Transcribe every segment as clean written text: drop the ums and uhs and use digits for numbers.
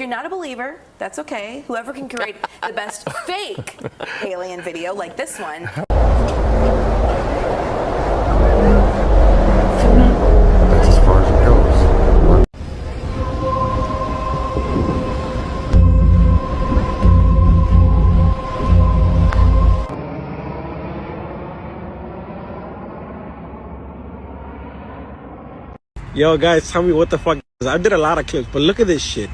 you're not a believer, that's okay. Whoever can create the best fake alien video like this one. That's as far as it goes. Yo guys, tell me what the fuck. I did a lot of clips, but look at this shit.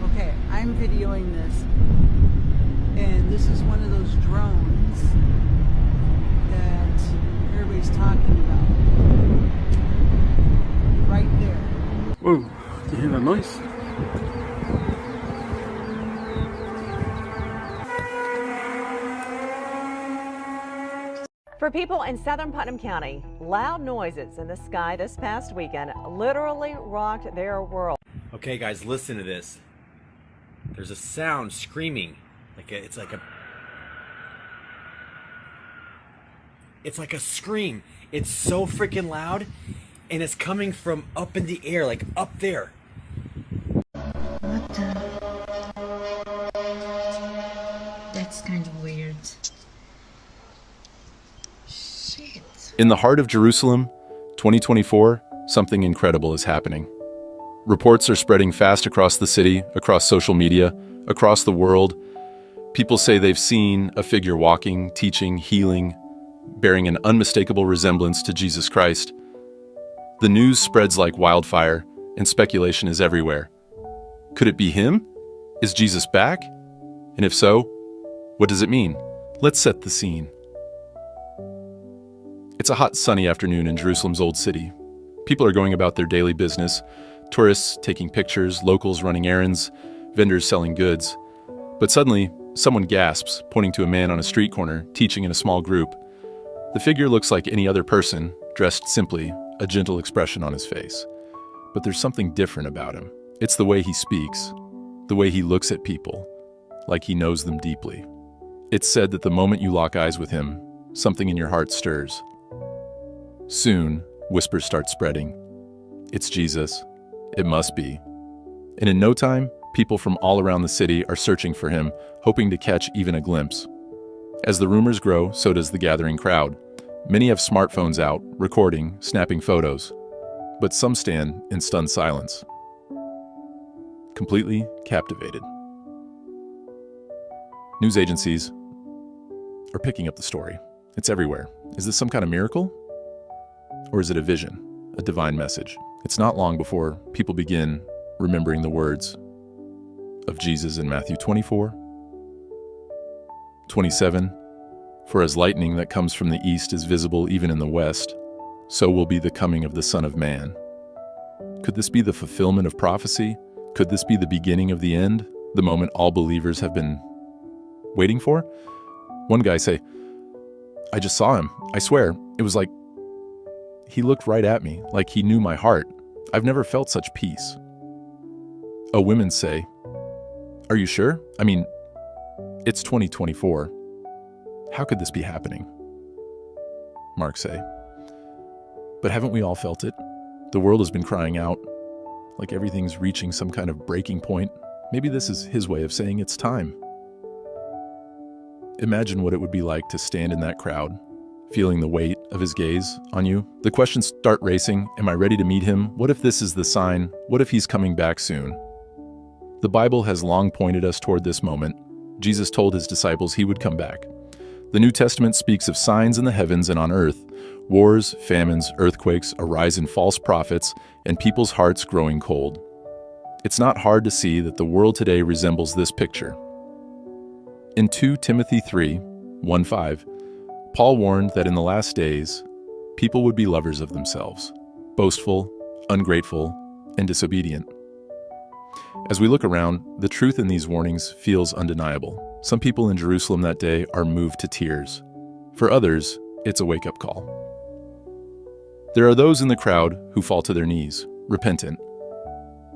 Okay, I'm videoing this, and this is one of those drones that everybody's talking about. Right there. Whoa, you hear that noise? For people in southern Putnam County, loud noises in the sky this past weekend literally rocked their world. Okay guys, listen to this. There's a sound screaming. It's like a scream. It's so freaking loud, and it's coming from up in the air, like up there. What the? That's kind of weird. Shit. In the heart of Jerusalem, 2024, something incredible is happening. Reports are spreading fast across the city, across social media, across the world. People say they've seen a figure walking, teaching, healing, bearing an unmistakable resemblance to Jesus Christ. The news spreads like wildfire, and speculation is everywhere. Could it be him? Is Jesus back? And if so, what does it mean? Let's set the scene. It's a hot, sunny afternoon in Jerusalem's Old City. People are going about their daily business, tourists taking pictures, locals running errands, vendors selling goods. But suddenly, someone gasps, pointing to a man on a street corner, teaching in a small group. The figure looks like any other person, dressed simply, a gentle expression on his face. But there's something different about him. It's the way he speaks, the way he looks at people, like he knows them deeply. It's said that the moment you lock eyes with him, something in your heart stirs. Soon, whispers start spreading. It's Jesus. It must be. And in no time, people from all around the city are searching for him, hoping to catch even a glimpse. As the rumors grow, so does the gathering crowd. Many have smartphones out, recording, snapping photos. But some stand in stunned silence, completely captivated. News agencies are picking up the story. It's everywhere. Is this some kind of miracle? Or is it a vision, a divine message? It's not long before people begin remembering the words of Jesus in Matthew 24:27. For as lightning that comes from the east is visible even in the west, so will be the coming of the Son of Man. Could this be the fulfillment of prophecy? Could this be the beginning of the end, the moment all believers have been waiting for? One guy say, I just saw him. I swear, it was like he looked right at me, like he knew my heart. I've never felt such peace. A woman say, are you sure? I mean, it's 2024. How could this be happening? Mark say, but haven't we all felt it? The world has been crying out, like everything's reaching some kind of breaking point. Maybe this is his way of saying it's time. Imagine what it would be like to stand in that crowd, feeling the weight of his gaze on you. The questions start racing. Am I ready to meet him? What if this is the sign? What if he's coming back soon? The Bible has long pointed us toward this moment. Jesus told his disciples he would come back. The New Testament speaks of signs in the heavens and on earth, wars, famines, earthquakes, a rise in false prophets, and people's hearts growing cold. It's not hard to see that the world today resembles this picture. In 2 Timothy 3:1-5, Paul warned that in the last days, people would be lovers of themselves, boastful, ungrateful, and disobedient. As we look around, the truth in these warnings feels undeniable. Some people in Jerusalem that day are moved to tears. For others, it's a wake-up call. There are those in the crowd who fall to their knees, repentant.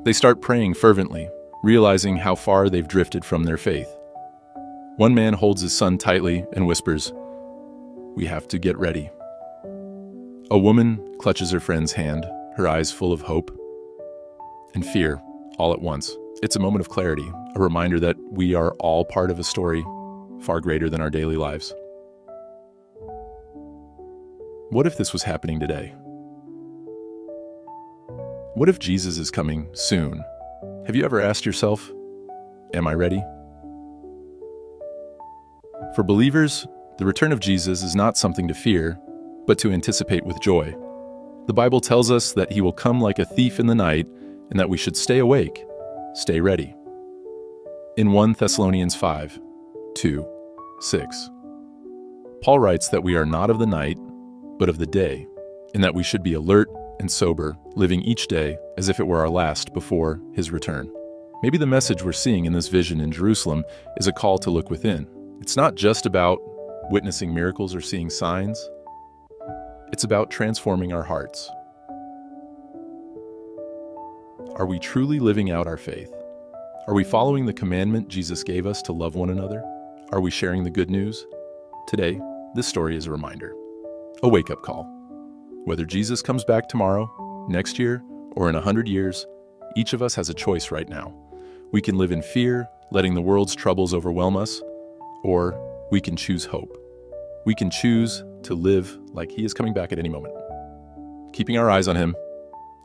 They start praying fervently, realizing how far they've drifted from their faith. One man holds his son tightly and whispers, "We have to get ready." A woman clutches her friend's hand, her eyes full of hope and fear all at once. It's a moment of clarity, a reminder that we are all part of a story far greater than our daily lives. What if this was happening today? What if Jesus is coming soon? Have you ever asked yourself, am I ready? For believers, the return of Jesus is not something to fear, but to anticipate with joy. The Bible tells us that he will come like a thief in the night and that we should stay awake, stay ready. In 1 Thessalonians 5, 2, 6, Paul writes that we are not of the night, but of the day, and that we should be alert and sober, living each day as if it were our last before his return. Maybe the message we're seeing in this vision in Jerusalem is a call to look within. It's not just about witnessing miracles or seeing signs. It's about transforming our hearts. Are we truly living out our faith? Are we following the commandment Jesus gave us to love one another? Are we sharing the good news? Today, this story is a reminder, a wake-up call. Whether Jesus comes back tomorrow, next year, or in 100 years, each of us has a choice right now. We can live in fear, letting the world's troubles overwhelm us, or we can choose hope. We can choose to live like he is coming back at any moment, keeping our eyes on him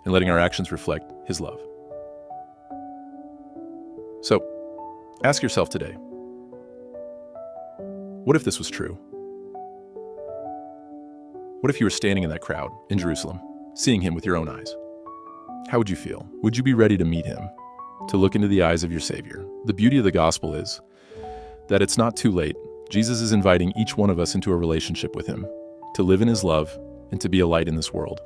and letting our actions reflect his love. So, ask yourself today, what if this was true? What if you were standing in that crowd in Jerusalem, seeing him with your own eyes? How would you feel? Would you be ready to meet him, to look into the eyes of your Savior? The beauty of the gospel is that it's not too late. Jesus is inviting each one of us into a relationship with him, to live in his love and to be a light in this world.